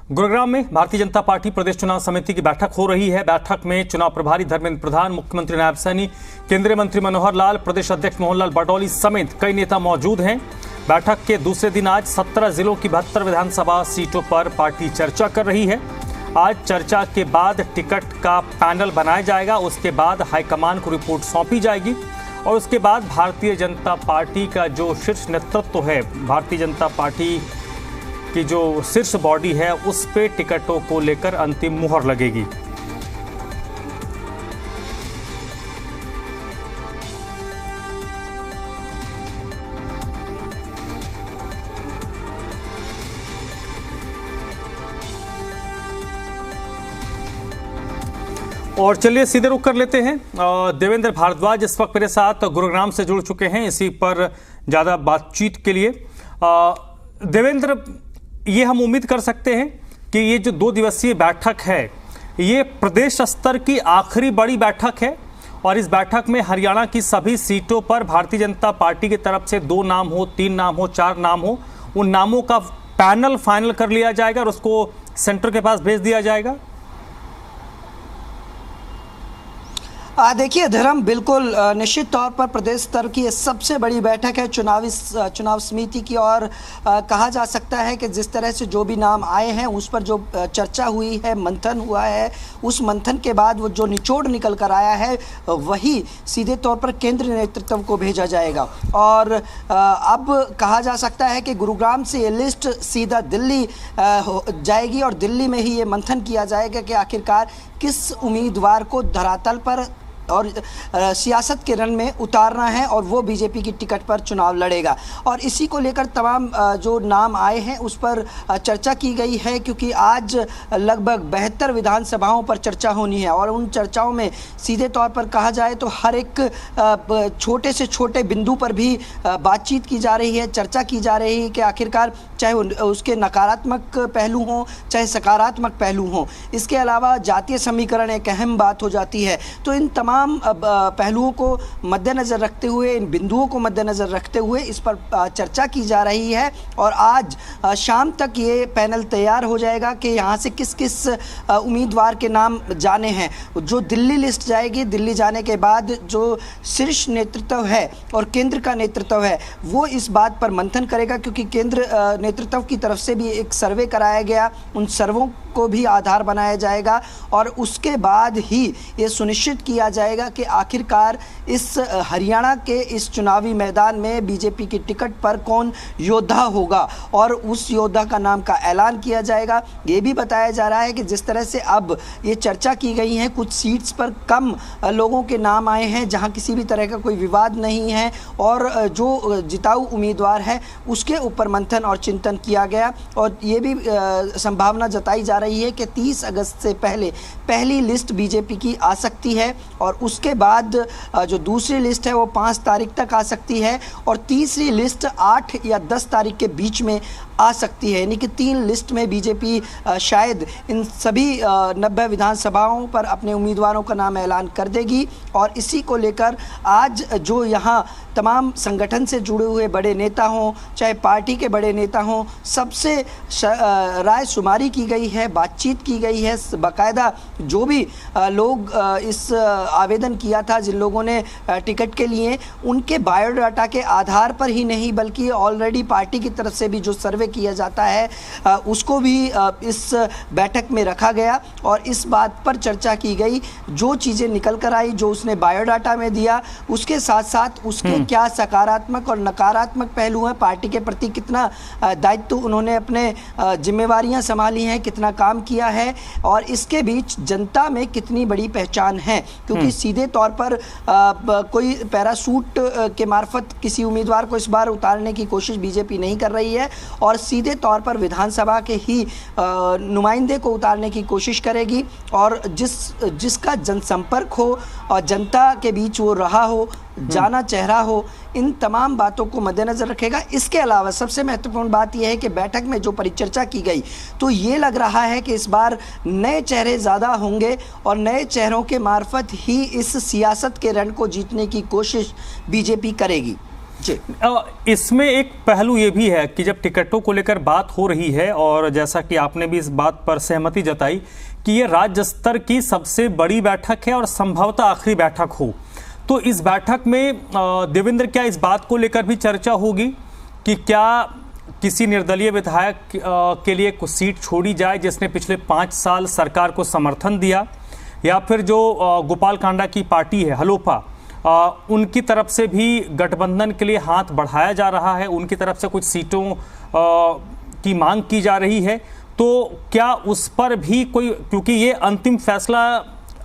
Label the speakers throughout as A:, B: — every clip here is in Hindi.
A: गुरुग्राम में भारतीय जनता पार्टी प्रदेश चुनाव समिति की बैठक हो रही है। बैठक में चुनाव प्रभारी धर्मेंद्र प्रधान, मुख्यमंत्री नायब सैनी, केंद्रीय मंत्री मनोहर लाल, प्रदेश अध्यक्ष मोहनलाल बटौली समेत कई नेता मौजूद हैं। बैठक के दूसरे दिन आज 17 जिलों की 72 विधानसभा सीटों पर पार्टी चर्चा कर रही है। आज चर्चा के बाद टिकट का पैनल बनाया जाएगा। उसके बाद हाईकमान को रिपोर्ट सौंपी जाएगी और उसके बाद भारतीय जनता पार्टी का जो शीर्ष नेतृत्व है, भारतीय जनता पार्टी की जो शीर्ष बॉडी है, उस पे टिकटों को लेकर अंतिम मुहर लगेगी। और चलिए सीधे रुख कर लेते हैं। देवेंद्र भारद्वाज इस वक्त मेरे साथ गुरुग्राम से जुड़ चुके हैं इसी पर ज्यादा बातचीत के लिए। देवेंद्र, ये हम उम्मीद कर सकते हैं कि ये जो 2 दिवसीय बैठक है, ये प्रदेश स्तर की आखिरी बड़ी बैठक है और इस बैठक में हरियाणा की सभी सीटों पर भारतीय जनता पार्टी की तरफ से 2 नाम हो, 3 नाम हो, 4 नाम हो, उन नामों का पैनल फाइनल कर लिया जाएगा और उसको सेंटर के पास भेज दिया जाएगा।
B: देखिए धर्म, बिल्कुल निश्चित तौर पर प्रदेश स्तर की ये सबसे बड़ी बैठक है चुनाव समिति की। और कहा जा सकता है कि जिस तरह से जो भी नाम आए हैं उस पर जो चर्चा हुई है, मंथन हुआ है, उस मंथन के बाद वो जो निचोड़ निकल कर आया है वही सीधे तौर पर केंद्र नेतृत्व को भेजा जाएगा। और अब कहा जा सकता है कि गुरुग्राम से ये लिस्ट सीधा दिल्ली जाएगी और दिल्ली में ही ये मंथन किया जाएगा कि आखिरकार किस उम्मीदवार को धरातल पर और सियासत के रण में उतारना है और वो बीजेपी की टिकट पर चुनाव लड़ेगा। और इसी को लेकर तमाम जो नाम आए हैं उस पर चर्चा की गई है, क्योंकि आज लगभग 72 विधानसभाओं पर चर्चा होनी है और उन चर्चाओं में सीधे तौर पर कहा जाए तो हर एक छोटे से छोटे बिंदु पर भी बातचीत की जा रही है, चर्चा की जा रही है कि आखिरकार चाहे उसके नकारात्मक पहलू हों चाहे सकारात्मक पहलू हों। इसके अलावा जातीय समीकरण एक अहम बात हो जाती है। तो इन तमाम पहलुओं को मद्देनज़र रखते हुए, इन बिंदुओं को मद्देनज़र रखते हुए इस पर चर्चा की जा रही है और आज शाम तक ये पैनल तैयार हो जाएगा कि यहाँ से किस किस उम्मीदवार के नाम जाने हैं। जो दिल्ली लिस्ट जाएगी, दिल्ली जाने के बाद जो शीर्ष नेतृत्व है और केंद्र का नेतृत्व है वो इस बात पर मंथन करेगा, क्योंकि केंद्र नेतृत्व की तरफ से भी एक सर्वे कराया गया, उन सर्वों को भी आधार बनाया जाएगा और उसके बाद ही ये सुनिश्चित किया जाएगा कि आखिरकार इस हरियाणा के इस चुनावी मैदान में बीजेपी की टिकट पर कौन योद्धा होगा और उस योद्धा का नाम का ऐलान किया जाएगा। ये भी बताया जा रहा है कि जिस तरह से अब ये चर्चा की गई है, कुछ सीट्स पर कम लोगों के नाम आए हैं जहां किसी भी तरह का कोई विवाद नहीं है और जो जिताऊ उम्मीदवार है उसके ऊपर मंथन और चिंतन किया गया। और ये भी संभावना जताई जा रही है कि 30 अगस्त से पहले पहली लिस्ट बीजेपी की आ सकती है और उसके बाद जो दूसरी लिस्ट है वो 5 तारीख तक आ सकती है और तीसरी लिस्ट 8 या 10 तारीख के बीच में आ सकती है। यानी कि 3 लिस्ट में बीजेपी शायद इन सभी 90 विधानसभाओं पर अपने उम्मीदवारों का नाम ऐलान कर देगी। और इसी को लेकर आज जो यहाँ तमाम संगठन से जुड़े हुए बड़े नेता हों चाहे पार्टी के बड़े नेता हों, सबसे राय शुमारी की गई है, बातचीत की गई है। बाकायदा जो भी लोग इस आवेदन किया था, जिन लोगों ने टिकट के लिए, उनके बायोडाटा के आधार पर ही नहीं बल्कि ऑलरेडी पार्टी की तरफ से भी जो सर्वे किया जाता है उसको भी इस बैठक में रखा गया और इस बात पर चर्चा की गई। जो चीज़ें निकल कर आई, जो उसने बायोडाटा में दिया, उसके साथ साथ उसके क्या सकारात्मक और नकारात्मक पहलू हैं, पार्टी के प्रति कितना दायित्व उन्होंने अपने जिम्मेवारियां संभाली हैं, कितना काम किया है और इसके बीच जनता में कितनी बड़ी पहचान है। क्योंकि सीधे तौर पर कोई पैरासूट के मार्फत किसी उम्मीदवार को इस बार उतारने की कोशिश बीजेपी नहीं कर रही है और सीधे तौर पर विधानसभा के ही नुमाइंदे को उतारने की कोशिश करेगी और जिसका जनसंपर्क हो और जनता के बीच वो रहा हो, जाना चेहरा हो, इन तमाम बातों को मद्देनजर रखेगा। इसके अलावा सबसे महत्वपूर्ण बात यह है कि बैठक में जो परिचर्चा की गई तो ये लग रहा है कि इस बार नए चेहरे ज़्यादा होंगे और नए चेहरों के मार्फत ही इस सियासत के रण को जीतने की कोशिश बीजेपी करेगी। जी।
A: इसमें एक पहलू ये भी है कि जब टिकटों को लेकर बात हो रही है और जैसा कि आपने भी इस बात पर सहमति जताई कि ये राज्य स्तर की सबसे बड़ी बैठक है और संभवतः आखिरी बैठक हो, तो इस बैठक में देवेंद्र क्या इस बात को लेकर भी चर्चा होगी कि क्या किसी निर्दलीय विधायक के लिए कुछ सीट छोड़ी जाए जिसने पिछले 5 साल सरकार को समर्थन दिया, या फिर जो गोपाल कांडा की पार्टी है हलोपा, उनकी तरफ से भी गठबंधन के लिए हाथ बढ़ाया जा रहा है, उनकी तरफ से कुछ सीटों की मांग की जा रही है, तो क्या उस पर भी कोई, क्योंकि ये अंतिम फैसला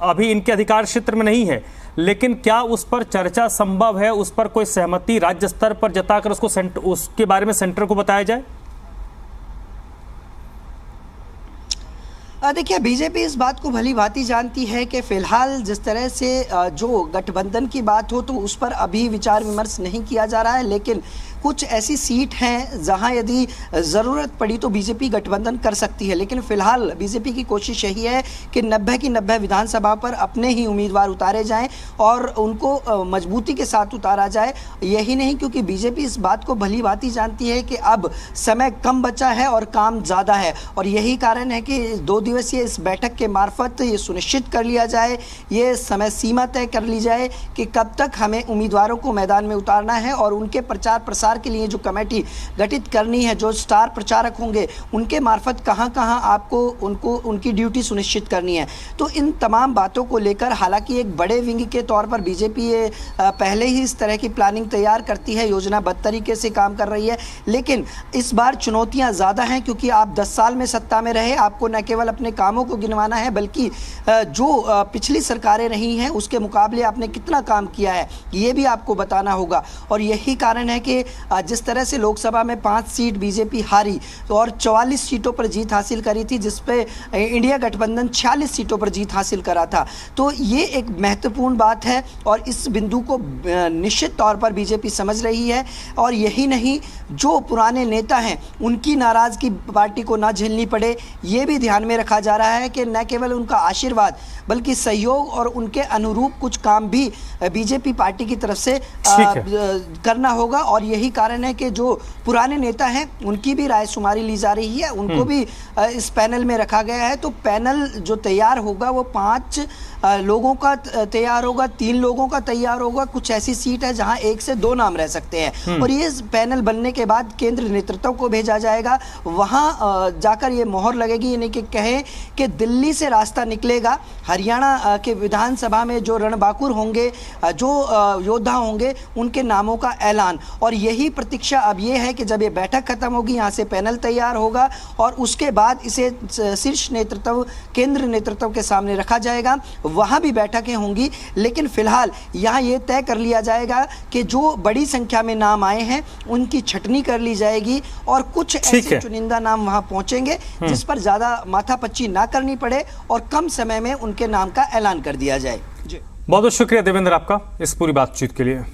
A: अभी इनके अधिकार क्षेत्र में नहीं है, लेकिन क्या उस पर चर्चा संभव है, उस पर कोई सहमति राज्य स्तर पर जताकर उसके बारे में सेंटर को बताया जाए?
B: देखिए, बीजेपी इस बात को भली भांति जानती है कि फिलहाल जिस तरह से जो गठबंधन की बात हो तो उस पर अभी विचार विमर्श नहीं किया जा रहा है, लेकिन कुछ ऐसी सीट हैं जहां यदि ज़रूरत पड़ी तो बीजेपी गठबंधन कर सकती है। लेकिन फिलहाल बीजेपी की कोशिश यही है कि 90 की 90 विधानसभा पर अपने ही उम्मीदवार उतारे जाएं और उनको मजबूती के साथ उतारा जाए। यही नहीं, क्योंकि बीजेपी इस बात को भली भांति जानती है कि अब समय कम बचा है और काम ज़्यादा है, और यही कारण है कि 2 दिवसीय इस बैठक के मार्फत ये सुनिश्चित कर लिया जाए, ये समय सीमा तय कर ली जाए कि कब तक हमें उम्मीदवारों को मैदान में उतारना है और उनके प्रचार प्रसार के लिए जो कमेटी गठित करनी है, जो स्टार प्रचारक होंगे उनके मार्फत कहां-कहां आपको उनकी ड्यूटी सुनिश्चित करनी है। तो इन तमाम बातों को लेकर हालांकि एक बड़े विंग के तौर पर बीजेपी ये पहले ही इस तरह की प्लानिंग तैयार करती है, योजनाबद्ध तरीके से काम कर रही है, लेकिन इस बार चुनौतियां ज़्यादा हैं क्योंकि आप 10 साल में सत्ता में रहे, आपको न केवल अपने कामों को गिनवाना है बल्कि जो पिछली सरकारें रही हैं उसके मुकाबले आपने कितना काम किया है ये भी आपको बताना होगा। और यही कारण है कि जिस तरह से लोकसभा में 5 सीट बीजेपी हारी तो और 44 सीटों पर जीत हासिल करी थी, जिस पे इंडिया गठबंधन 46 सीटों पर जीत हासिल करा था, तो ये एक महत्वपूर्ण बात है और इस बिंदु को निश्चित तौर पर बीजेपी समझ रही है। और यही नहीं, जो पुराने नेता हैं उनकी नाराज़गी पार्टी को ना झेलनी पड़े, ये भी ध्यान में रखा जा रहा है कि न केवल उनका आशीर्वाद बल्कि सहयोग और उनके अनुरूप कुछ काम भी बीजेपी पार्टी की तरफ से करना होगा। और यही कारण है कि जो पुराने नेता हैं उनकी भी राय शुमारी ली जा रही है, उनको भी इस पैनल में रखा गया है। तो पैनल जो तैयार होगा वो 5 लोगों का तैयार होगा, 3 लोगों का तैयार होगा। कुछ ऐसी सीट है जहां 1 से 2 नाम रह सकते हैं और ये पैनल बनने के बाद केंद्र नेतृत्व को भेजा जाएगा, वहां जाकर ये मोहर लगेगी, यानी कि कहें कि दिल्ली से रास्ता निकलेगा, हरियाणा के विधानसभा में जो रणबांकुर होंगे, जो योद्धा होंगे, उनके नामों का ऐलान। और यही प्रतीक्षा अब ये है कि जब ये बैठक खत्म होगी, यहाँ से पैनल तैयार होगा और उसके बाद इसे शीर्ष नेतृत्व, केंद्र नेतृत्व के सामने रखा जाएगा, वहाँ भी बैठकें होंगी। लेकिन फिलहाल यहाँ ये तय कर लिया जाएगा कि जो बड़ी संख्या में नाम आए हैं उनकी छटनी कर ली जाएगी और कुछ ऐसे चुनिंदा नाम वहाँ पहुँचेंगे जिस पर ज़्यादा माथापच्ची ना करनी पड़े और कम समय में उनके नाम का ऐलान कर दिया जाए। जी,
A: बहुत बहुत शुक्रिया देवेंद्र आपका इस पूरी बातचीत के लिए।